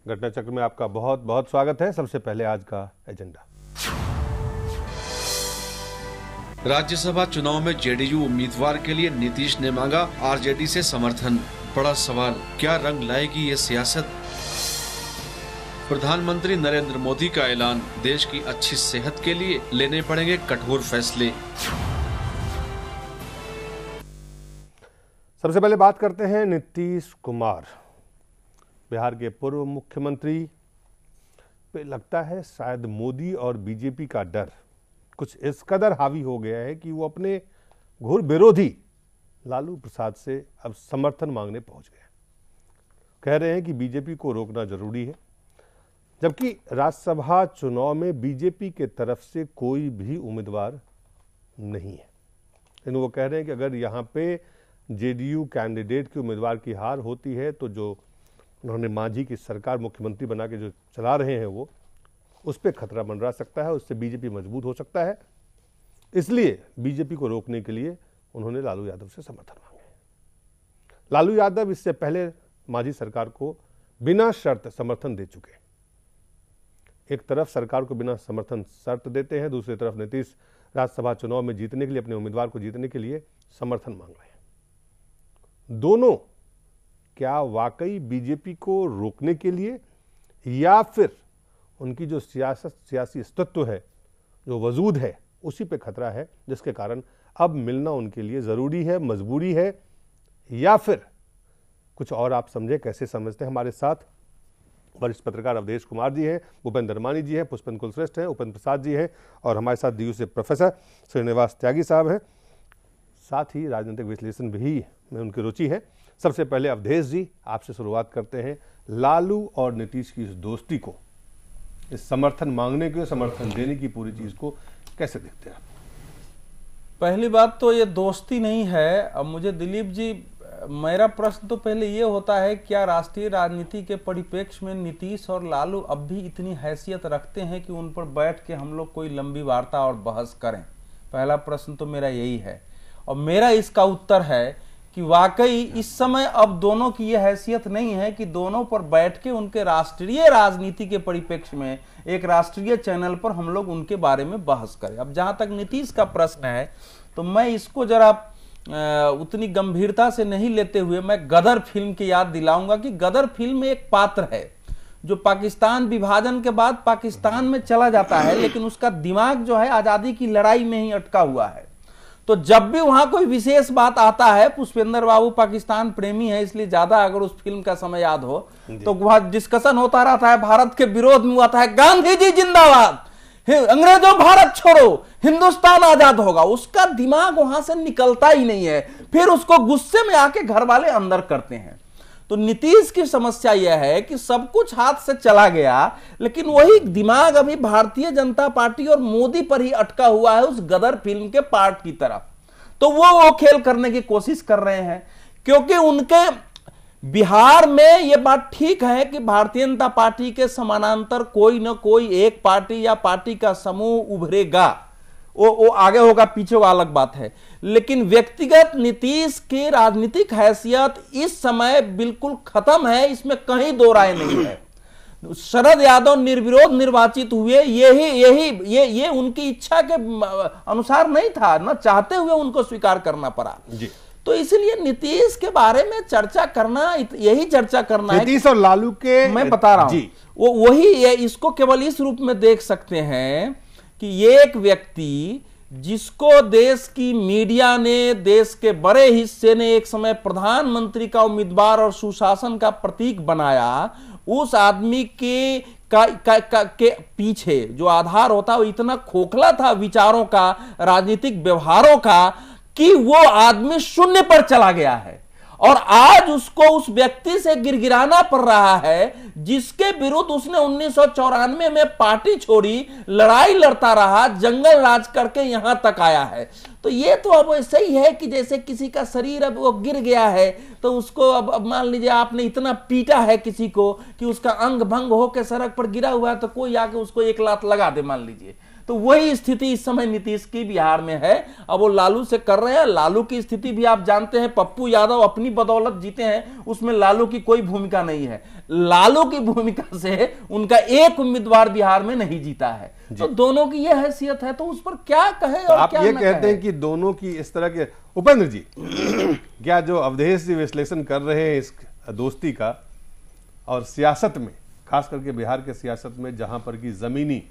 घटना चक्र में आपका बहुत बहुत स्वागत है। सबसे पहले आज का एजेंडा। राज्यसभा चुनाव में जेडीयू उम्मीदवार के लिए नीतीश ने मांगा आरजेडी से समर्थन। बड़ा सवाल, क्या रंग लाएगी ये सियासत? प्रधानमंत्री नरेंद्र मोदी का ऐलान, देश की अच्छी सेहत के लिए लेने पड़ेंगे कठोर फैसले। सबसे पहले बात करते हैं नीतीश कुमार। बिहार के पूर्व मुख्यमंत्री पे लगता है शायद मोदी और बीजेपी का डर कुछ इस कदर हावी हो गया है कि वो अपने घोर विरोधी लालू प्रसाद से अब समर्थन मांगने पहुंच गए। कह रहे हैं कि बीजेपी को रोकना जरूरी है, जबकि राज्यसभा चुनाव में बीजेपी के तरफ से कोई भी उम्मीदवार नहीं है। लेकिन वो कह रहे हैं कि अगर यहाँ पे जेडीयू कैंडिडेट की उम्मीदवार की हार होती है तो जो उन्होंने मांझी की सरकार मुख्यमंत्री बना के जो चला रहे हैं वो उस पर खतरा मंडरा सकता है, उससे बीजेपी मजबूत हो सकता है। इसलिए बीजेपी को रोकने के लिए उन्होंने लालू यादव से समर्थन मांगे। लालू यादव इससे पहले मांझी सरकार को बिना शर्त समर्थन दे चुके। एक तरफ सरकार को बिना समर्थन शर्त देते हैं, दूसरी तरफ नीतीश राज्यसभा चुनाव में जीतने के लिए, अपने उम्मीदवार को जीतने के लिए समर्थन मांग रहे हैं। दोनों क्या वाकई बीजेपी को रोकने के लिए या फिर उनकी जो सियासी अस्तित्व है, जो वजूद है, उसी पे खतरा है, जिसके कारण अब मिलना उनके लिए जरूरी है, मजबूरी है, या फिर कुछ और? आप समझे, कैसे समझते हैं? हमारे साथ वरिष्ठ पत्रकार अवधेश कुमार जी हैं, भूपेंद्र धर्मानी जी हैं, पुष्पन कुलश्रेष्ठ हैं, उपेंद्र प्रसाद जी हैं और हमारे साथ डीयू से प्रोफेसर श्रीनिवास त्यागी साहब हैं। साथ ही राजनीतिक विश्लेषण भी में उनकी रुचि है। सबसे पहले अवधेश जी, आपसे शुरुआत करते हैं। लालू और नीतीश की इस दोस्ती को, इस समर्थन मांगने के, समर्थन देने की पूरी चीज को कैसे देखते हैं आप? पहली बात तो ये दोस्ती नहीं है। अब मुझे दिलीप जी, मेरा प्रश्न तो पहले ये होता है, क्या राष्ट्रीय राजनीति के परिप्रेक्ष्य में नीतीश और लालू अब भी इतनी हैसियत रखते हैं कि उन पर बैठ के हम लोग कोई लंबी वार्ता और बहस करें? पहला प्रश्न तो मेरा यही है। और मेरा इसका उत्तर है कि वाकई इस समय अब दोनों की यह हैसियत नहीं है कि दोनों पर बैठ के उनके राष्ट्रीय राजनीति के परिप्रेक्ष्य में एक राष्ट्रीय चैनल पर हम लोग उनके बारे में बहस करें। अब जहां तक नीतीश का प्रश्न है तो मैं इसको जरा उतनी गंभीरता से नहीं लेते हुए मैं गदर फिल्म की याद दिलाऊंगा कि गदर फिल्म में एक पात्र है जो पाकिस्तान विभाजन के बाद पाकिस्तान में चला जाता है, लेकिन उसका दिमाग जो है आजादी की लड़ाई में ही अटका हुआ है। तो जब भी वहां कोई विशेष बात आता है, पुष्पेंद्र बाबू पाकिस्तान प्रेमी है इसलिए ज्यादा अगर उस फिल्म का समय याद हो तो वहां डिस्कशन होता रहता है, भारत के विरोध में आता है, गांधी जी जिंदाबाद, अंग्रेजों भारत छोड़ो, हिंदुस्तान आजाद होगा। उसका दिमाग वहां से निकलता ही नहीं है। फिर उसको गुस्से में आके घर वाले अंदर करते हैं। तो नीतीश की समस्या यह है कि सब कुछ हाथ से चला गया, लेकिन वही दिमाग अभी भारतीय जनता पार्टी और मोदी पर ही अटका हुआ है, उस गदर फिल्म के पार्ट की तरफ। तो वो खेल करने की कोशिश कर रहे हैं, क्योंकि उनके बिहार में यह बात ठीक है कि भारतीय जनता पार्टी के समानांतर कोई ना कोई एक पार्टी या पार्टी का समूह उभरेगा। वो आगे होगा पीछे होगा अलग बात है, लेकिन व्यक्तिगत नीतीश की राजनीतिक हैसियत इस समय बिल्कुल खत्म है, इसमें कहीं दो राय नहीं है। शरद यादव निर्विरोध निर्वाचित हुए, ये उनकी इच्छा के अनुसार नहीं था, न चाहते हुए उनको स्वीकार करना पड़ा जी। तो इसलिए नीतीश के बारे में चर्चा करना, यही चर्चा करना है नीतीश और लालू के, मैं बता रहा हूं वो वही, इसको केवल इस रूप में देख सकते हैं कि एक व्यक्ति जिसको देश की मीडिया ने, देश के बड़े हिस्से ने एक समय प्रधानमंत्री का उम्मीदवार और सुशासन का प्रतीक बनाया, उस आदमी के पीछे जो आधार होता वो इतना खोखला था विचारों का, राजनीतिक व्यवहारों का, कि वो आदमी शून्य पर चला गया है। और आज उसको उस व्यक्ति से गिरगिराना पड़ रहा है जिसके विरुद्ध उसने 1994 में पार्टी छोड़ी, लड़ाई लड़ता रहा, जंगल राज करके यहां तक आया है। तो ये तो अब ऐसा ही है कि जैसे किसी का शरीर अब वो गिर गया है तो उसको अब मान लीजिए आपने इतना पीटा है किसी को कि उसका अंग भंग होकर सड़क पर गिरा हुआ है, तो कोई आके उसको एक लात लगा दे मान लीजिए, तो वही स्थिति इस समय नीतीश की बिहार में है। अब वो लालू से कर रहे हैं, लालू की स्थिति भी आप जानते हैं, पप्पू यादव अपनी बदौलत जीते हैं, उसमें लालू की कोई भूमिका नहीं है। लालू की भूमिका से उनका एक उम्मीदवार बिहार में नहीं जीता है, तो दोनों की यह हैसियत है, तो उस पर क्या कहे और आप क्या ये न कहते कहे? हैं कि दोनों की इस तरह के, उपेंद्र जी क्या जो अवधेश जी विश्लेषण कर रहे हैं इस दोस्ती का, और सियासत में खास करके बिहार के सियासत में जहां पर की जमीनी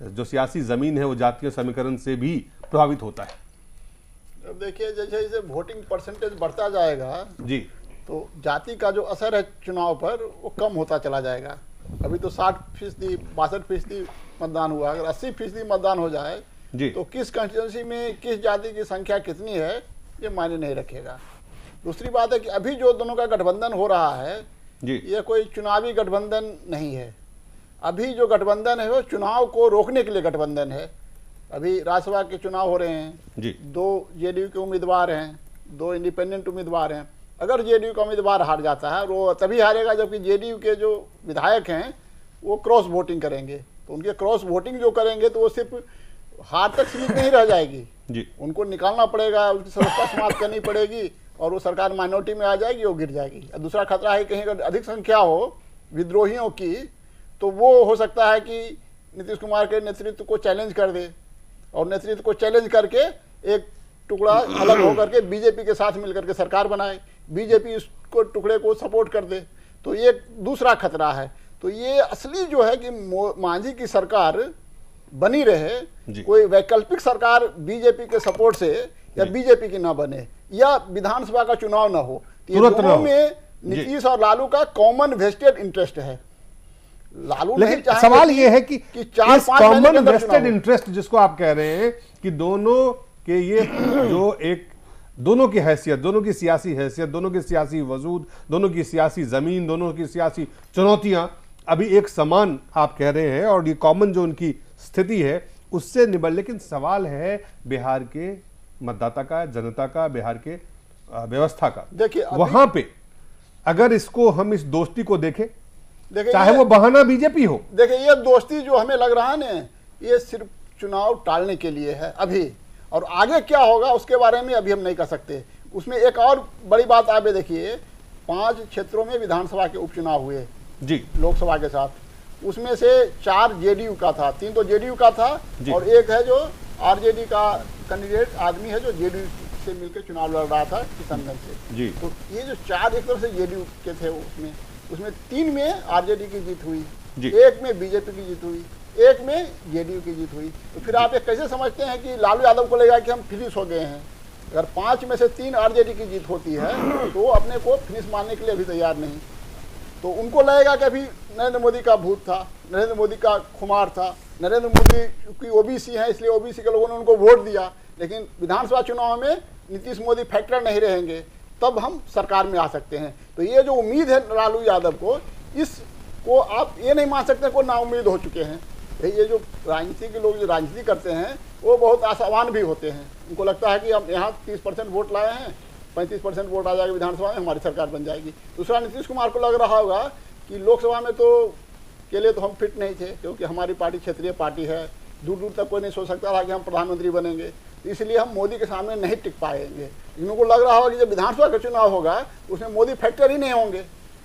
जो सियासी जमीन है वो जातीय समीकरण से भी प्रभावित होता है? अब देखिए, जैसे जैसे वोटिंग परसेंटेज बढ़ता जाएगा जी, तो जाति का जो असर है चुनाव पर वो कम होता चला जाएगा। अभी तो 60%, 62% मतदान हुआ, अगर 80% मतदान हो जाए जी, तो किस कंस्टिट्यूंसी में किस जाति की संख्या कितनी है ये मायने नहीं रखेगा। दूसरी बात है कि अभी जो दोनों का गठबंधन हो रहा है जी, ये कोई चुनावी गठबंधन नहीं है। अभी जो गठबंधन है वो चुनाव को रोकने के लिए गठबंधन है। अभी राज्यसभा के चुनाव हो रहे हैं जी, 2 जेडीयू के उम्मीदवार हैं, 2 इंडिपेंडेंट उम्मीदवार हैं। अगर जेडीयू का उम्मीदवार हार जाता है, वो तभी हारेगा जबकि जेडीयू के जो विधायक हैं वो क्रॉस वोटिंग करेंगे। तो उनके क्रॉस वोटिंग जो करेंगे तो वो सिर्फ हार तक सीमित नहीं रह जाएगी जी, उनको निकालना पड़ेगा, उनकी सदस्यता समाप्त करनी पड़ेगी और वो सरकार माइनॉरिटी में आ जाएगी, वो गिर जाएगी। और दूसरा खतरा है कहीं अगर अधिक संख्या हो विद्रोहियों की तो वो हो सकता है कि नीतीश कुमार के नेतृत्व को चैलेंज कर दे, और नेतृत्व को चैलेंज करके एक टुकड़ा अलग होकर के बीजेपी के साथ मिलकर के सरकार बनाए, बीजेपी इसको टुकड़े को सपोर्ट कर दे, तो ये दूसरा खतरा है। तो ये असली जो है कि मांझी की सरकार बनी रहे, कोई वैकल्पिक सरकार बीजेपी के सपोर्ट से या बीजेपी की ना बने, या विधानसभा का चुनाव ना हो। तो ये दोनों में नीतीश और लालू का कॉमन वेस्टेड इंटरेस्ट है। लालू लेकिन सवाल ये है कि इस कॉमन वेस्टेड इंटरेस्ट जिसको आप कह रहे हैं कि दोनों के ये जो एक दोनों की हैसियत, दोनों की सियासी हैसियत, दोनों की सियासी वजूद, दोनों की सियासी जमीन, दोनों की सियासी चुनौतियां अभी एक समान आप कह रहे हैं, और ये कॉमन जो उनकी स्थिति है उससे निबल। लेकिन सवाल है बिहार के मतदाता का, जनता का, बिहार के व्यवस्था का। देखिए वहां पे अगर इसको हम इस दोस्ती को देखें, चाहे वो बहाना बीजेपी हो, देखिए ये दोस्ती जो हमें लग रहा है ना, ये सिर्फ चुनाव टालने के लिए है अभी, और आगे क्या होगा उसके बारे में अभी हम नहीं कह सकते। उसमें एक और बड़ी बात आप देखिए, 5 क्षेत्रों में विधानसभा के उपचुनाव हुए जी, लोकसभा के साथ, उसमें से 4 जेडीयू का था, 3 तो जेडीयू का था, और एक है जो आरजेडी का कैंडिडेट आदमी है जो जेडीयू से मिलकर चुनाव लड़ रहा था किशनगंज से जी। तो ये जो 4 एक तरफ से जेडीयू के थे, उसमें 3 में आरजेडी की जीत हुई, 1 में बीजेपी की जीत हुई, 1 में जेडीयू की जीत हुई। तो फिर आप ये कैसे समझते हैं कि लालू यादव को लगेगा कि हम फिनिश हो गए हैं? अगर 5 में से 3 आरजेडी की जीत होती है तो अपने को फिनिश मानने के लिए अभी तैयार नहीं। तो उनको लगेगा कि अभी नरेंद्र मोदी का भूत था, नरेंद्र मोदी का खुमार था, नरेंद्र मोदी की ओबीसी है इसलिए ओबीसी के लोगों ने उनको वोट दिया। लेकिन विधानसभा चुनाव में नीतीश मोदी फैक्टर नहीं रहेंगे, तब हम सरकार में आ सकते हैं। तो ये जो उम्मीद है लालू यादव को, इसको आप ये नहीं मान सकते को नाउम्मीद हो चुके हैं। ये जो राजनीति के लोग जो राजनीति करते हैं वो बहुत आशावान भी होते हैं। उनको लगता है कि हम यहाँ 30% वोट लाए हैं, 35% वोट आ जाएगा विधानसभा में, हमारी सरकार बन जाएगी। दूसरा, नीतीश कुमार को लग रहा होगा कि लोकसभा में तो के लिए तो हम फिट नहीं थे, क्योंकि हमारी पार्टी क्षेत्रीय पार्टी है, दूर दूर तक कोई नहीं सोच सकता था कि हम प्रधानमंत्री बनेंगे, इसलिए हम मोदी के सामने नहीं टिक पाएंगे। इनको लग रहा होगा कि जब विधानसभा का चुनाव होगा उसमें मोदी फैक्टर ही नहीं होंगे,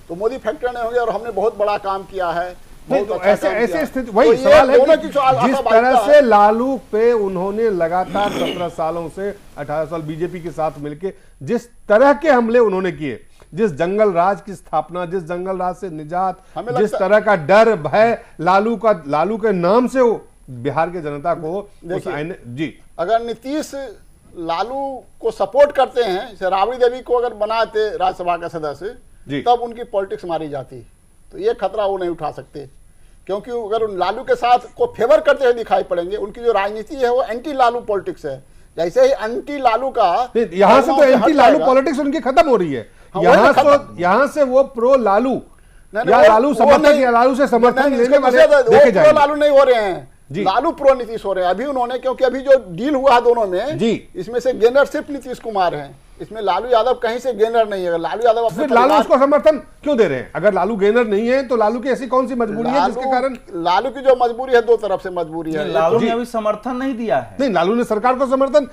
तो मोदी फैक्टर नहीं होंगे और हमने बहुत बड़ा काम किया है। तो ऐसे स्थिति वही सवाल है कि जिस तरह से लालू पे उन्होंने लगातार 17 सालों से 18 साल बीजेपी के साथ मिलके जिस तरह के हमले उन्होंने किए, जिस जंगल राज की स्थापना, जिस जंगल राज से निजात, जिस तरह का डर भय लालू के नाम से वो बिहार के जनता को जी, अगर नीतीश लालू को सपोर्ट करते हैं, जैसे राबड़ी देवी को अगर बनाते राज्यसभा का सदस्य, तब उनकी पॉलिटिक्स मारी जाती। तो ये खतरा वो नहीं उठा सकते, क्योंकि अगर लालू के साथ को फेवर करते हुए दिखाई पड़ेंगे, उनकी जो राजनीति है वो एंटी लालू पॉलिटिक्स है। जैसे ही एंटी लालू का यहाँ से तो एंटी लालू पॉलिटिक्स उनकी खत्म हो रही है, यहाँ से वो प्रो लालू या लालू समर्थक या लालू से समर्थन लेने वाले देखे जाएंगे। लालू नहीं हो रहे हैं, लालू प्रो नीतीश हो रहे हैं अभी उन्होंने, क्योंकि अभी जो डील हुआ दोनों में जी, इसमें से गेनर सिर्फ नीतीश कुमार हैं। इसमें लालू यादव कहीं से गेनर नहीं है। लालू यादव फिर लालू उसको समर्थन क्यों दे रहे हैं? अगर लालू गेनर नहीं है तो लालू की ऐसी कौन सी मजबूरी है जिसके कारण? लालू की जो मजबूरी है, दो तरफ से मजबूरी है। लालू ने अभी समर्थन नहीं दिया है। नहीं, लालू ने सरकार को समर्थन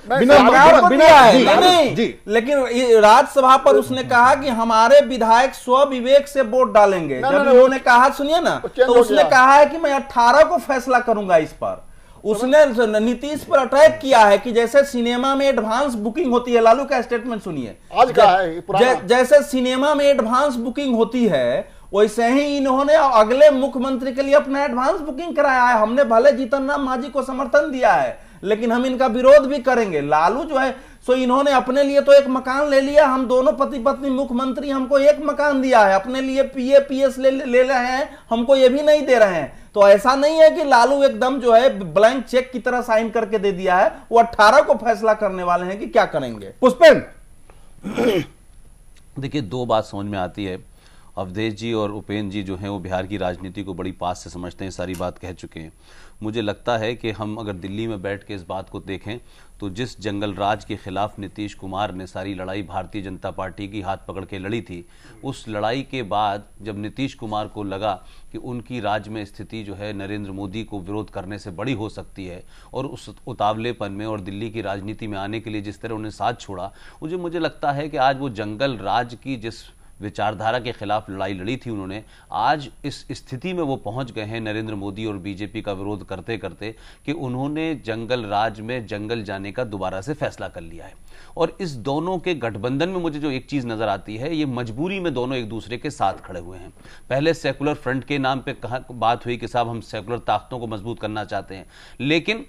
लेकिन राज्यसभा पर उसने कहा कि हमारे विधायक स्वविवेक से वोट डालेंगे। जब उन्होंने कहा, सुनिए ना, तो उसने कहा है कि मैं 18 को फैसला करूंगा इस पर। उसने नीतीश पर अटैक किया है कि जैसे सिनेमा में एडवांस बुकिंग होती है। लालू का स्टेटमेंट सुनिए, आज का है जैसे सिनेमा में एडवांस बुकिंग होती है वैसे ही इन्होंने अगले मुख्यमंत्री के लिए अपना एडवांस बुकिंग कराया है। हमने भले जीतन राम मांझी को समर्थन दिया है, लेकिन हम इनका विरोध भी करेंगे। लालू जो है सो इन्होंने अपने लिए तो एक मकान ले लिया, हम दोनों पति पत्नी मुख्यमंत्री, हमको एक मकान दिया है, अपने लिए पीए पीएस ले रहे हैं, हमको ये भी नहीं दे रहे हैं। तो ऐसा नहीं है कि लालू एकदम जो है ब्लैंक चेक की तरह साइन करके दे दिया है। वो 18 को फैसला करने वाले हैं कि क्या करेंगे। पुष्पेन, देखिए, दो बात समझ में आती है। अवधेश जी और उपेंद्र जी जो हैं वो बिहार की राजनीति को बड़ी पास से समझते हैं, सारी बात कह चुके हैं। मुझे लगता है कि हम अगर दिल्ली में बैठ के इस बात को देखें तो जिस जंगल राज के खिलाफ नीतीश कुमार ने सारी लड़ाई भारतीय जनता पार्टी की हाथ पकड़ के लड़ी थी, उस लड़ाई के बाद जब नीतीश कुमार को लगा कि उनकी राज्य में स्थिति जो है नरेंद्र मोदी को विरोध करने से बड़ी हो सकती है, और उस उतावलेपन में और दिल्ली की राजनीति में आने के लिए जिस तरह उन्हें साथ छोड़ा, मुझे लगता है कि आज वो जंगल राज की जिस विचारधारा के खिलाफ लड़ाई लड़ी थी उन्होंने, आज इस स्थिति में वो पहुंच गए हैं नरेंद्र मोदी और बीजेपी का विरोध करते करते कि उन्होंने जंगल राज में जंगल जाने का दोबारा से फैसला कर लिया है। और इस दोनों के गठबंधन में मुझे जो एक चीज नजर आती है, ये मजबूरी में दोनों एक दूसरे के साथ खड़े हुए हैं। पहले सेकुलर फ्रंट के नाम पे बात हुई कि साहब हम सेकुलर ताकतों को मजबूत करना चाहते हैं, लेकिन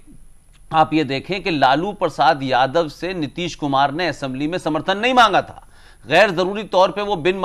आप ये देखें कि लालू प्रसाद यादव से नीतीश कुमार ने असेंबली में समर्थन नहीं मांगा था। गैर जरूरी तौर पे वो बिन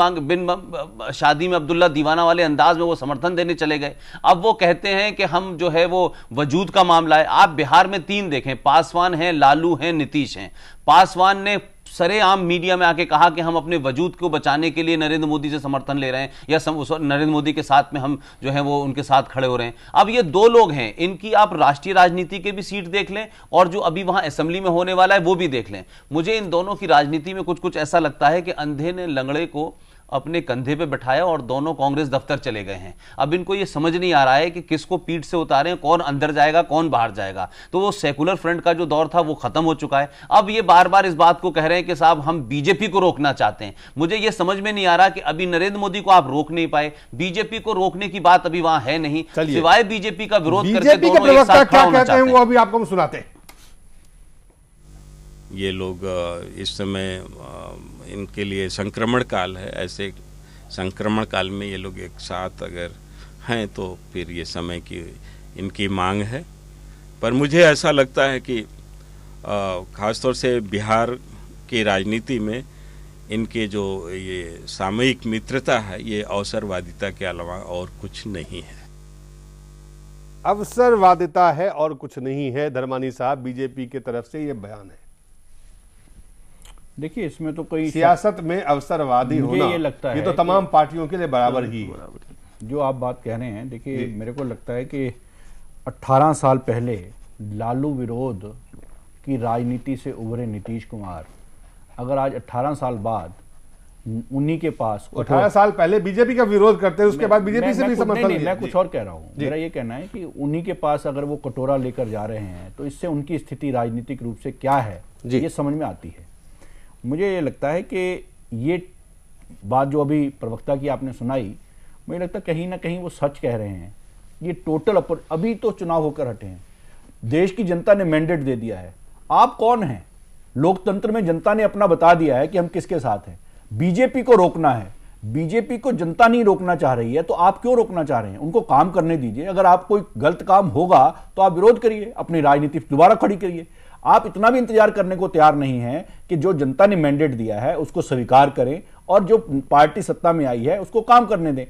शादी में अब्दुल्ला दीवाना वाले अंदाज में वो समर्थन देने चले गए। अब वो कहते हैं कि हम जो है वो वजूद का मामला है। आप बिहार में 3 देखें, पासवान हैं, लालू हैं, नीतीश हैं। पासवान ने सरेआम मीडिया में आके कहा कि हम अपने वजूद को बचाने के लिए नरेंद्र मोदी से समर्थन ले रहे हैं, या नरेंद्र मोदी के साथ में हम जो है वो उनके साथ खड़े हो रहे हैं। अब ये 2 लोग हैं, इनकी आप राष्ट्रीय राजनीति के भी सीट देख लें और जो अभी वहां असेंबली में होने वाला है वो भी देख लें। मुझे इन दोनों की राजनीति में कुछ ऐसा लगता है कि अंधे ने लंगड़े को अपने कंधे पे बैठाया और दोनों कांग्रेस दफ्तर चले गए हैं। अब इनको ये समझ नहीं आ रहा है कि किसको पीठ से उतारें, कौन अंदर जाएगा कौन बाहर जाएगा। तो वो सेकुलर फ्रंट का जो दौर था वो खत्म हो चुका है। अब ये बार बार इस बात को कह रहे हैं कि साहब हम बीजेपी को रोकना चाहते हैं। मुझे ये समझ में नहीं आ रहा कि अभी नरेंद्र मोदी को आप रोक नहीं पाए, बीजेपी को रोकने की बात अभी वहां है नहीं, सिवाय बीजेपी का विरोध करके दोनों एक साथ खड़ा होना चाहते हैं। वो अभी आपको सुनाते हैं। ये लोग इस समय इनके लिए संक्रमण काल है। ऐसे संक्रमण काल में ये लोग एक साथ अगर हैं तो फिर ये समय की इनकी मांग है। पर मुझे ऐसा लगता है कि ख़ासतौर से बिहार की राजनीति में इनके जो ये सामयिक मित्रता है, ये अवसरवादिता के अलावा और कुछ नहीं है। अवसरवादिता है और कुछ नहीं है, धर्मानी साहब, बीजेपी की तरफ से ये बयान है। देखिए, इसमें तो कोई सियासत में अवसरवादी होना ये लगता है ये तो तमाम पार्टियों के लिए बराबर ही है। जो आप बात कह रहे हैं, देखिए मेरे को लगता है कि 18 साल पहले लालू विरोध की राजनीति से उभरे नीतीश कुमार, अगर आज 18 साल बाद उन्हीं के पास 18 साल पहले बीजेपी का विरोध करते हैं, उसके बाद बीजेपी से भी समर्थन नहीं, मैं कुछ और कह रहा हूँ। मेरा ये कहना है कि उन्हीं के पास अगर वो कटोरा लेकर जा रहे हैं तो इससे उनकी स्थिति राजनीतिक रूप से क्या है ये समझ में आती है। मुझे ये लगता है कि ये बात जो अभी प्रवक्ता की आपने सुनाई, मुझे लगता है कहीं ना कहीं वो सच कह रहे हैं। ये टोटल अभी तो चुनाव होकर हटे हैं, देश की जनता ने मैंडेट दे दिया है। आप कौन हैं? लोकतंत्र में जनता ने अपना बता दिया है कि हम किसके साथ हैं। बीजेपी को रोकना है, बीजेपी को जनता नहीं रोकना चाह रही है, तो आप क्यों रोकना चाह रहे हैं? उनको काम करने दीजिए। अगर आप कोई गलत काम होगा तो आप विरोध करिए, अपनी राजनीति दोबारा खड़ी करिए। आप इतना भी इंतजार करने को तैयार नहीं है कि जो जनता ने मैंडेट दिया है उसको स्वीकार करें और जो पार्टी सत्ता में आई है उसको काम करने दें।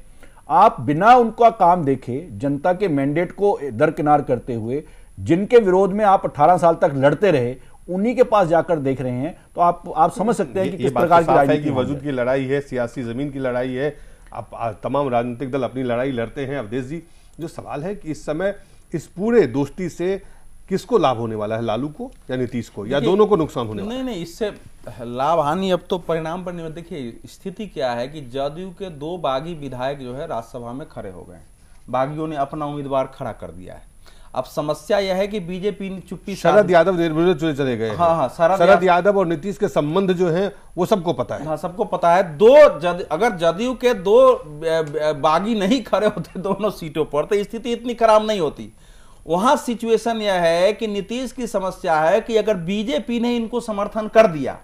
आप बिना उनका काम देखे, जनता के मैंडेट को दरकिनार करते हुए, जिनके विरोध में आप 18 साल तक लड़ते रहे, उन्हीं के पास जाकर देख रहे हैं, तो आप समझ सकते हैं कि किस प्रकार की राजनीति की वजूद की लड़ाई है, सियासी जमीन की लड़ाई है। आप तमाम राजनीतिक दल अपनी लड़ाई लड़ते हैं। अवधेश जी, जो सवाल है कि इस समय इस पूरे दोस्ती से किसको लाभ होने वाला है, लालू को या नीतीश को, या दोनों को नुकसान होने वाला है? नहीं, इससे लाभ हानि अब तो परिणाम पर नहीं। देखिए स्थिति क्या है कि जदयू के 2 बागी विधायक जो है राज्यसभा में खड़े हो गए, बागियों ने अपना उम्मीदवार खड़ा कर दिया है। अब समस्या यह है कि बीजेपी ने चुप्पी, शरद यादव निर्विरोध चले गए। हाँ, शरद यादव और नीतीश के संबंध जो है वो सबको पता है। हाँ, सबको पता है। अगर जदयू के 2 बागी नहीं खड़े होते दोनों सीटों पर तो स्थिति इतनी खराब नहीं होती। वहां सिचुएशन यह है कि नीतीश की समस्या है कि अगर बीजेपी ने इनको समर्थन कर दिया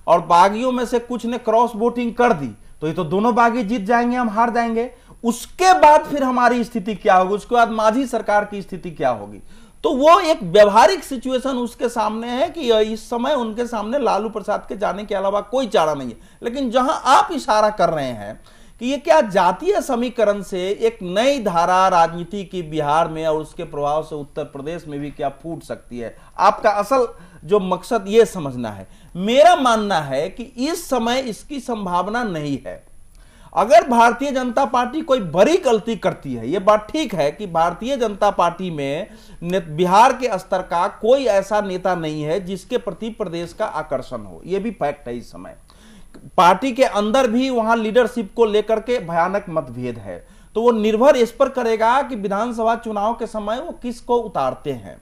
और बागियों में से कुछ ने क्रॉस वोटिंग कर दी तो ये तो दोनों बागी जीत जाएंगे, हम हार जाएंगे। उसके बाद फिर हमारी स्थिति क्या होगी, उसके बाद मांझी सरकार की स्थिति क्या होगी। तो वो एक व्यवहारिक सिचुएशन उसके सामने है कि इस समय उनके सामने लालू प्रसाद के जाने के अलावा कोई चारा नहीं है। लेकिन जहां आप इशारा कर रहे हैं कि ये क्या जातीय समीकरण से एक नई धारा राजनीति की बिहार में और उसके प्रभाव से उत्तर प्रदेश में भी क्या फूट सकती है, आपका असल जो मकसद ये समझना है। मेरा मानना है कि इस समय इसकी संभावना नहीं है। अगर भारतीय जनता पार्टी कोई बड़ी गलती करती है, यह बात ठीक है कि भारतीय जनता पार्टी में बिहार के स्तर का कोई ऐसा नेता नहीं है जिसके प्रति प्रदेश का आकर्षण हो, यह भी फैक्ट है। इस समय पार्टी के अंदर भी वहां लीडरशिप को लेकर के भयानक मतभेद है। तो वो निर्भर इस पर करेगा कि विधानसभा चुनाव के समय वो किसको उतारते हैं।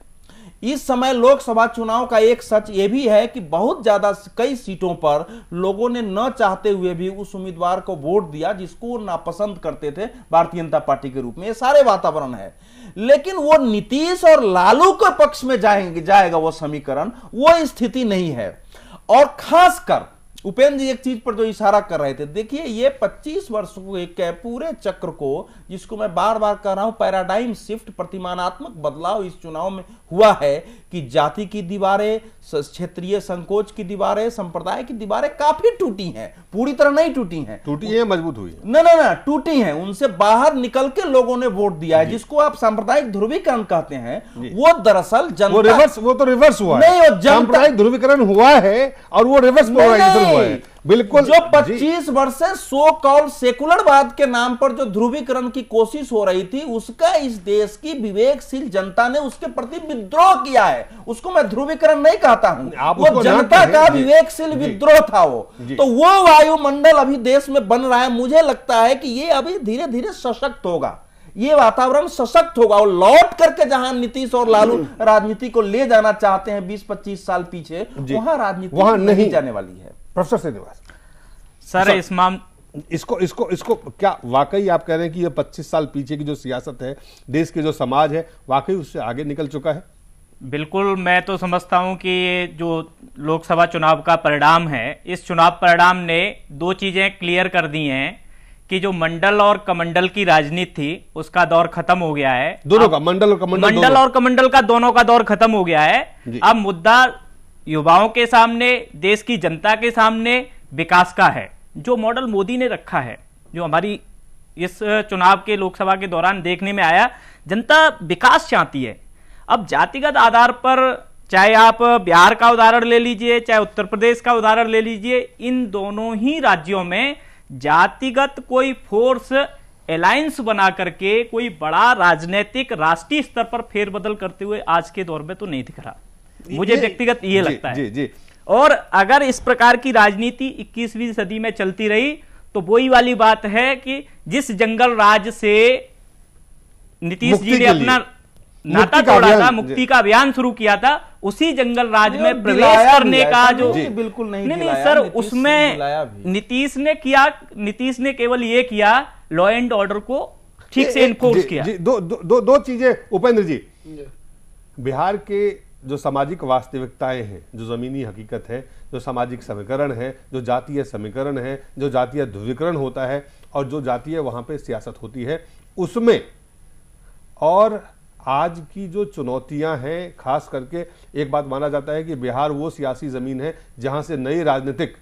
इस समय लोकसभा चुनाव का एक सच यह भी है कि बहुत ज्यादा कई सीटों पर लोगों ने न चाहते हुए भी उस उम्मीदवार को वोट दिया जिसको वो नापसंद करते थे भारतीय जनता पार्टी के रूप में। ये सारे वातावरण है, लेकिन वो नीतीश और लालू के पक्ष में जाएगा वो समीकरण, वो स्थिति नहीं है। और खासकर उपेंद्र जी एक चीज पर जो इशारा कर रहे थे, देखिए ये 25 वर्षों के पूरे चक्र को, जिसको मैं बार बार कह रहा हूं, पैराडाइम शिफ्ट, प्रतिमानात्मक बदलाव इस चुनाव में हुआ है कि जाति की दीवारें, क्षेत्रीय संकोच की दीवारें, संप्रदाय की दीवारें काफी टूटी हैं, पूरी तरह नहीं टूटी हैं, टूटी है, मजबूत हुई है, ना टूटी हैं। उनसे बाहर निकल के लोगों ने वोट दिया है, जिसको आप सांप्रदायिक ध्रुवीकरण कहते हैं। वो दरअसल जनता, वो तो रिवर्स हुआ नहीं, है, सांप्रदायिक ध्रुवीकरण हुआ है और वो रिवर्स पोलराइजेशन हुआ है। बिल्कुल, जो 25 वर्ष से सो कॉल्ड सेकुलरवाद के नाम पर जो ध्रुवीकरण की कोशिश हो रही थी, उसका इस देश की विवेकशील जनता ने उसके प्रति विद्रोह किया है। उसको मैं ध्रुवीकरण नहीं कहता हूं, वो जनता का विवेकशील विद्रोह था वो। तो वो वायुमंडल अभी देश में बन रहा है। मुझे लगता है कि ये अभी धीरे धीरे सशक्त होगा, ये वातावरण सशक्त होगा और लौट करके जहां नीतीश और लालू राजनीति को ले जाना चाहते हैं 20-25 साल पीछे, वहां राजनीति वहां नहीं जाने वाली है। प्रोफेसर श्रीनिवास सर, इस इसको क्या वाकई आप कह रहे हैं कि ये 25 साल पीछे की जो सियासत है, देश के जो समाज है, वाकई उससे आगे निकल चुका है? बिल्कुल, मैं तो समझता हूं कि ये जो लोकसभा चुनाव का परिणाम है, इस चुनाव परिणाम ने 2 चीजें क्लियर कर दी हैं कि जो मंडल और कमंडल की राजनीति थी उसका दौर खत्म हो गया है। दोनों का, मंडल और कमंडल का दोनों का दौर खत्म हो गया है। अब मुद्दा युवाओं के सामने, देश की जनता के सामने विकास का है। जो मॉडल मोदी ने रखा है, जो हमारी इस चुनाव के लोकसभा के दौरान देखने में आया, जनता विकास चाहती है। अब जातिगत आधार पर, चाहे आप बिहार का उदाहरण ले लीजिए, चाहे उत्तर प्रदेश का उदाहरण ले लीजिए, इन दोनों ही राज्यों में जातिगत कोई फोर्स अलायंस बना करके कोई बड़ा राजनीतिक राष्ट्रीय स्तर पर फेरबदल करते हुए आज के दौर में तो नहीं दिख रहा। मुझे व्यक्तिगत ये लगता है। जी। और अगर इस प्रकार की राजनीति 21वीं सदी में चलती रही तो वही वाली बात है कि जिस जंगल राज से नीतीश जी ने अपना नाता तोड़ा था, मुक्ति का अभियान शुरू किया था, उसी जंगल राज में प्रवेश करने का जो बिल्कुल नहीं सर, उसमें नीतीश ने किया, नीतीश ने केवल ये किया, लॉ एंड ऑर्डर को ठीक से इन्फोर्स किया। दो चीजें उपेंद्र जी, बिहार के जो सामाजिक वास्तविकताएं हैं, जो जमीनी हकीकत है, जो सामाजिक समीकरण है, जो जातीय समीकरण है, जो जातीय ध्रुवीकरण होता है और जो जातीय वहां पे सियासत होती है, उसमें और आज की जो चुनौतियां हैं, खास करके एक बात माना जाता है कि बिहार वो सियासी जमीन है जहां से नए राजनीतिक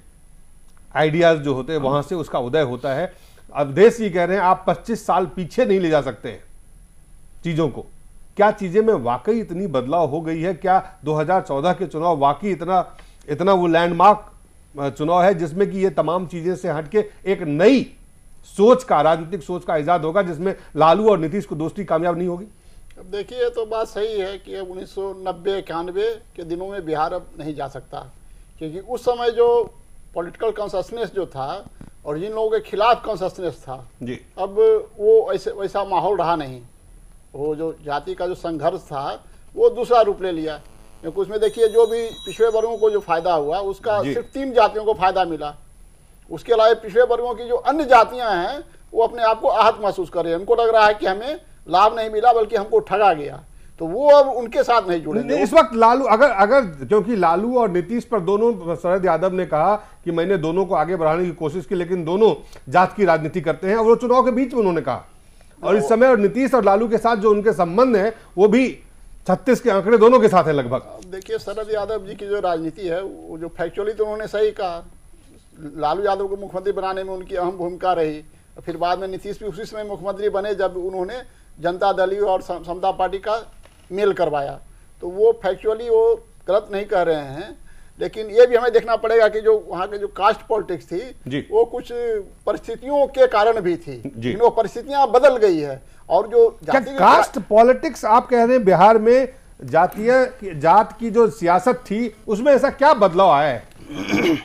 आइडियाज जो होते हैं वहां से उसका उदय होता है। अब देश ये कह रहे हैं आप 25 साल पीछे नहीं ले जा सकते चीजों को। क्या चीजें में वाकई इतनी बदलाव हो गई है? क्या 2014 के चुनाव वाकई इतना वो लैंडमार्क चुनाव है जिसमें कि ये तमाम चीजें से हटके एक नई सोच का, राजनीतिक सोच का इजाद होगा जिसमें लालू और नीतीश को दोस्ती कामयाब नहीं होगी? अब देखिए, तो बात सही है कि 1990-91 के दिनों में बिहार अब नहीं जा सकता, क्योंकि उस समय जो पॉलिटिकल कॉन्शसनेस जो था और जिन लोगों के खिलाफ कॉन्शसनेस था जी, अब वो वैसा माहौल रहा नहीं। वो जो जाति का जो संघर्ष था वो दूसरा रूप ले लिया, क्योंकि उसमें देखिए जो भी पिछड़े वर्गों को जो फायदा हुआ उसका सिर्फ 3 जातियों को फायदा मिला। उसके अलावा पिछड़े वर्गों की जो अन्य जातियां हैं वो अपने आप को आहत महसूस कर रहे हैं, उनको लग रहा है कि हमें लाभ नहीं मिला बल्कि हमको ठगा गया, तो वो अब उनके साथ नहीं जुड़ेंगे। इस वक्त लालू अगर क्योंकि लालू और नीतीश पर दोनों, शरद यादव ने कहा कि मैंने दोनों को आगे बढ़ाने की कोशिश की, लेकिन दोनों जात की राजनीति करते हैं, और वो चुनाव के बीच में उन्होंने कहा। और इस समय नीतीश और लालू के साथ जो उनके संबंध है वो भी 36 के आंकड़े दोनों के साथ है लगभग। देखिए, शरद यादव जी की जो राजनीति है वो जो फैक्चुअली तो उन्होंने सही कहा, लालू यादव को मुख्यमंत्री बनाने में उनकी अहम भूमिका रही। फिर बाद में नीतीश भी उसी समय मुख्यमंत्री बने जब उन्होंने जनता दल और समता पार्टी का मेल करवाया, तो वो फैक्चुअली वो गलत नहीं कह रहे हैं। लेकिन ये भी हमें देखना पड़ेगा कि जो वहाँ के जो कास्ट पॉलिटिक्स थी वो कुछ परिस्थितियों के कारण भी थी, वो परिस्थितियां बदल गई है। और जो कास्ट पॉलिटिक्स आप कह रहे हैं बिहार में जात की जो सियासत थी उसमें ऐसा क्या बदलाव आया है?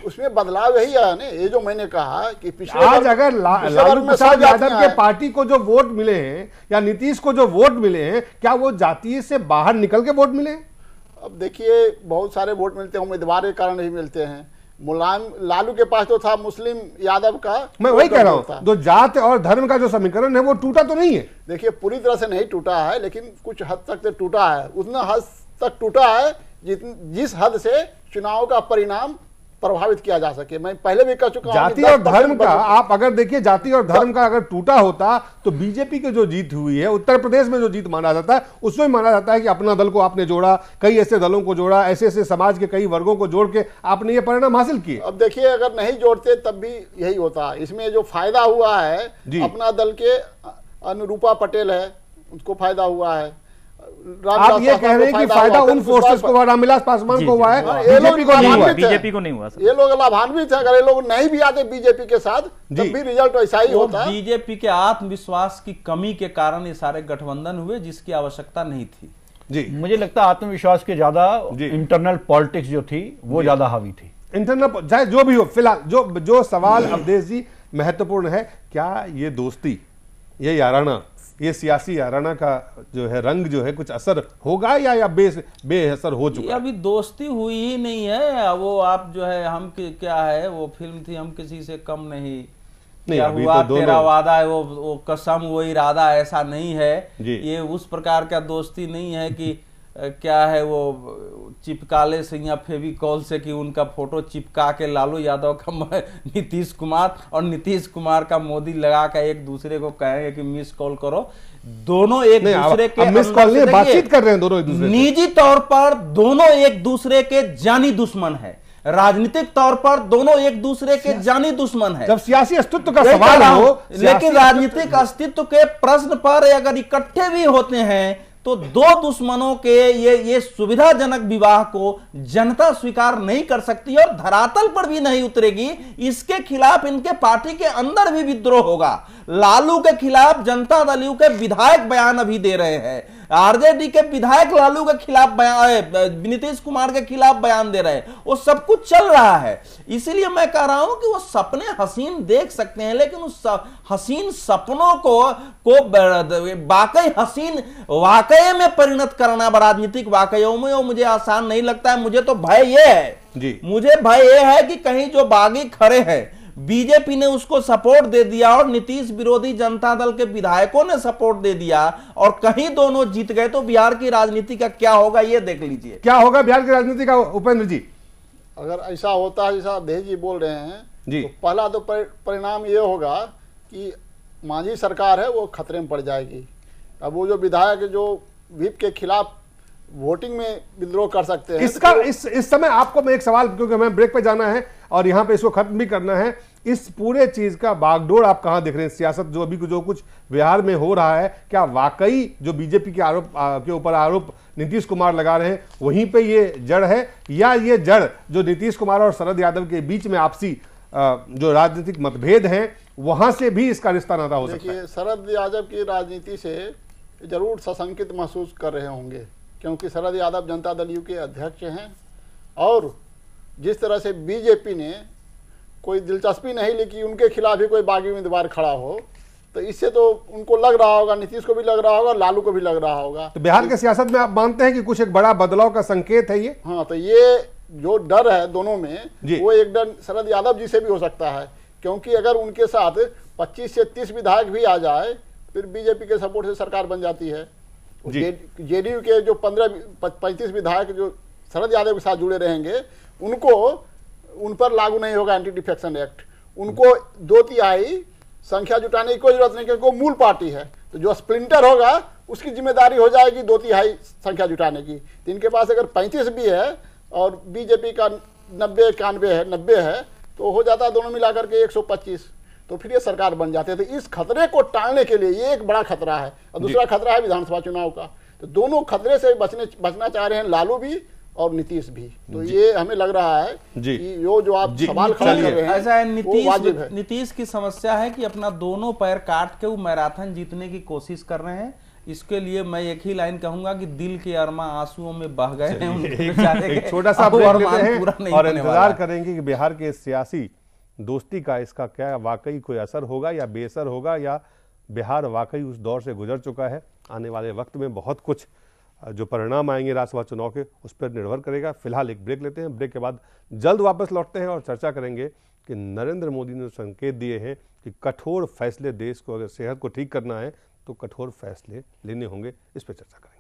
उसमें बदलाव यही आया ना, ये जो मैंने कहा कि पिछले आज अगर लालू प्रसाद यादव के पार्टी को जो वोट मिले हैं या नीतीश को जो वोट मिले हैं, क्या वो जातीय से बाहर निकल के वोट मिले? अब देखिए, बहुत सारे वोट मिलते हैं उम्मीदवार के कारण ही मिलते हैं। मुलायम लालू के पास तो था मुस्लिम यादव का, मैं वही कह रहा हूँ, तो जात और धर्म का जो समीकरण है वो टूटा तो नहीं है? देखिए, पूरी तरह से नहीं टूटा है, लेकिन कुछ हद तक तो टूटा है। उतना हद तक टूटा है जिस हद से चुनाव का परिणाम प्रभावित किया जा सके। मैं पहले भी कह चुका हूं, जाति और धर्म का आप अगर देखिए, जाति और धर्म का अगर टूटा होता तो बीजेपी की जो जीत हुई है उत्तर प्रदेश में, जो जीत माना जाता है उसमें माना जाता है कि अपना दल को आपने जोड़ा, कई ऐसे दलों को जोड़ा, ऐसे ऐसे समाज के कई वर्गों को जोड़ के आपने ये परिणाम हासिल किए। अब देखिए, अगर नहीं जोड़ते तब भी यही होता। इसमें जो फायदा हुआ है अपना दल के अनुरूपा पटेल है, उसको फायदा हुआ है। आप ये कह रहे हैं कि फायदा उन फोर्सेस को, रामविलास पासवान को हुआ है, बीजेपी को नहीं हुआ? बीजेपी को नहीं हुआ। ये लोग लाभान्वित थे। अगर ये लोग नहीं भी आते बीजेपी के साथ तब भी रिजल्ट ऐसा ही होता। बीजेपी के आत्मविश्वास की कमी के कारण ये सारे गठबंधन हुए जिसकी आवश्यकता नहीं थी। जी, मुझे लगता है आत्मविश्वास के ज्यादा इंटरनल पॉलिटिक्स जो थी वो ज्यादा हावी थी। इंटरनल चाहे जो भी हो, फिलहाल जो सवाल अवधेश जी महत्वपूर्ण है, क्या ये दोस्ती, ये याराना, ये सियासी याराना का जो है रंग जो है कुछ असर होगा या बेअसर हो चुका है? अभी दोस्ती हुई ही नहीं है। वो आप जो है हम क्या है, वो फिल्म थी हम किसी से कम नहीं, क्या हुआ तो तेरा वादा है, वो कसम वो इरादा, ऐसा नहीं है। ये उस प्रकार का दोस्ती नहीं है कि क्या है वो चिपकाले से या फेविकॉल से कि उनका फोटो चिपका के लालू यादव का नीतीश कुमार और नीतीश कुमार का मोदी लगा कर एक दूसरे को कहेंगे कि मिस कॉल करो। दोनों एक दूसरे के मिस कॉल नहीं, बातचीत कर रहे हैं दोनों एक दूसरे, निजी तौर पर दोनों एक दूसरे के जानी दुश्मन है, राजनीतिक तौर पर दोनों एक दूसरे के जानी दुश्मन है। जब सियासी अस्तित्व का सवाल हो, लेकिन राजनीतिक अस्तित्व के प्रश्न पर अगर इकट्ठे भी होते हैं तो दो दुश्मनों के ये सुविधाजनक विवाह को जनता स्वीकार नहीं कर सकती और धरातल पर भी नहीं उतरेगी। इसके खिलाफ इनके पार्टी के अंदर भी विद्रोह होगा। लालू के खिलाफ जनता दल के विधायक बयान अभी दे रहे हैं, आरजेडी के विधायक लालू के खिलाफ बयान, नीतीश कुमार के खिलाफ बयान दे रहे हैं। वो सब कुछ चल रहा है। इसीलिए मैं कह रहा हूं कि वो सपने हसीन देख सकते हैं, लेकिन उस हसीन सपनों को वाकई हसीन वाकई में परिणत करना राजनीतिक वाकइयों में वो मुझे आसान नहीं लगता है। मुझे तो भय ये है, मुझे भय ये है कि कहीं जो बागी खड़े हैं, बीजेपी ने उसको सपोर्ट दे दिया और नीतीश विरोधी जनता दल के विधायकों ने सपोर्ट दे दिया और कहीं दोनों जीत गए तो बिहार की राजनीति का क्या होगा ये देख लीजिए। क्या होगा बिहार की राजनीति का उपेंद्र जी? अगर ऐसा होता है जैसा अवधेश जी बोल रहे हैं जी, तो पहला तो परिणाम ये होगा कि मांझी सरकार है वो खतरे में पड़ जाएगी। अब वो जो विधायक जो व्हिप के खिलाफ वोटिंग में विद्रोह कर सकते हैं। इसका इस समय आपको मैं एक सवाल, क्योंकि हमें ब्रेक पे जाना है और यहाँ पे इसको खत्म भी करना है, इस पूरे चीज का बागडोर आप कहां देख रहे हैं? सियासत जो अभी जो कुछ बिहार में हो रहा है, क्या वाकई जो बीजेपी के आरोप के ऊपर आरोप नीतीश कुमार लगा रहे हैं वहीं पे ये जड़ है, या ये जड़ जो नीतीश कुमार और शरद यादव के बीच में आपसी जो राजनीतिक मतभेद हैं वहां से भी इसका रिश्ता नाता हो सकता है? देखिए, शरद यादव की राजनीति से जरूर सशंकित महसूस कर रहे होंगे, क्योंकि शरद यादव जनता दल यू के अध्यक्ष हैं और जिस तरह से बीजेपी ने कोई दिलचस्पी नहीं ली कि उनके खिलाफ ही कोई बागी उम्मीदवार खड़ा हो, तो इससे तो उनको लग रहा होगा, नीतीश को भी लग रहा होगा, लालू को भी लग रहा होगा। तो बिहार के सियासत में आप मानते हैं कि कुछ एक बड़ा बदलाव का संकेत है ये? हाँ, तो ये जो डर है दोनों में, वो एक डर शरद यादव जी से भी हो सकता है, क्योंकि अगर उनके साथ 25 से 30 विधायक भी आ जाए फिर बीजेपी के सपोर्ट से सरकार बन जाती है। जेडीयू के जो 35 विधायक जो शरद यादव के साथ जुड़े रहेंगे, उनको उन पर लागू नहीं होगा एंटी डिफेक्शन एक्ट। उनको 2/3 संख्या जुटाने की कोई जरूरत नहीं, क्योंकि वो मूल पार्टी है। तो जो स्प्लिंटर होगा उसकी जिम्मेदारी हो जाएगी 2/3 संख्या जुटाने की। तो इनके पास अगर 35 भी है और बीजेपी का 90 है तो हो जाता है दोनों मिलाकर के 125, तो फिर ये सरकार बन जाते हैं। तो इस खतरे को टालने के लिए ये एक बड़ा खतरा है, और दूसरा खतरा है विधानसभा चुनाव का। तो दोनों खतरे से बचना चाह रहे हैं लालू भी और नीतीश भी। तो ये हमें लग रहा है कि जो आप सवाल खड़ा कर रहे हैं, ऐसा है नीतीश की समस्या है कि अपना दोनों पैर काट के वो मैराथन जीतने की कोशिश कर रहे हैं। इसके लिए मैं एक ही लाइन कहूंगा कि दिल के अरमा आंसुओं में बह गए हैं। एक छोटा सा ब्रेक लेते हैं और इंतजार करेंगे कि बिहार के सियासी दोस्ती का इसका क्या वाकई कोई असर होगा या बेअसर होगा, या बिहार वाकई उस दौर से गुजर चुका है। आने वाले वक्त में बहुत कुछ जो परिणाम आएंगे राज्यसभा चुनाव के उस पर निर्भर करेगा। फिलहाल एक ब्रेक लेते हैं, ब्रेक के बाद जल्द वापस लौटते हैं और चर्चा करेंगे कि नरेंद्र मोदी ने संकेत दिए हैं कि कठोर फैसले, देश को अगर सेहत को ठीक करना है तो कठोर फैसले लेने होंगे। इस पर चर्चा करेंगे।